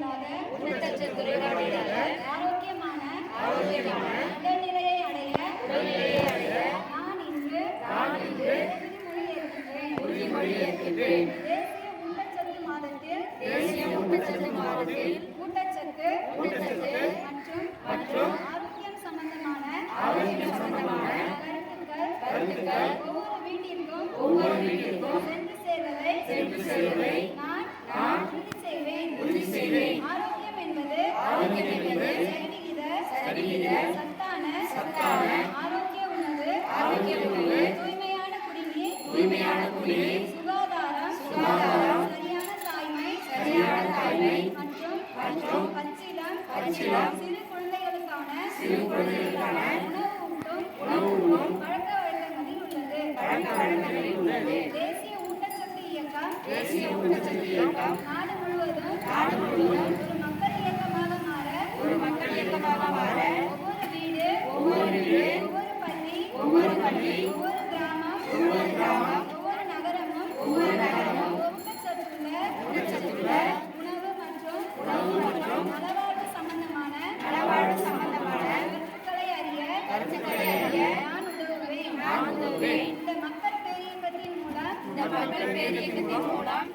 இல்லாத ஆரோக்கியமான உடல்நிலையை அடைய நான் இன்று உறுதிமொழி ஏற்கின்றேன். தேசிய ஊட்டச்சத்து மாதத்தில் ஊட்டச்சத்து மற்றும் ஆரோக்கியம் சம்பந்தமான கருத்துக்கள் ஒவ்வொரு வீட்டிற்கும் சென்று சேர்வதை நான் உறுதி செய்வேன். ஆரோக்கியம் என்பது சரிவிகித சத்தான ஆரோக்கிய உணவு, தூய்மையான குடிநீர், சுகாதாரம், சரியான தாய்மை மற்றும் பச்சிளம் சிறு குழந்தைகளுக்கான உணவு ஊட்டும் பழக்க வழக்கங்களில் உள்ளது. தேசிய ஊட்டச்சத்து இயக்கம் நாடு முழுவதும் ஒரு மக்கள் இயக்கமாக மாற ஒவ்வொரு வீடு, ஒவ்வொரு பள்ளி, ஒவ்வொரு கிராமம், ஒவ்வொரு நகரமும் ஊட்டச்சத்துள்ள உணவு மற்றும் நலவாழ்வு சம்பந்தமான கருத்துக்களை அறிய நான் உதவுவேன். இந்த மக்கள் பேரியக்கத்தின் மூலம்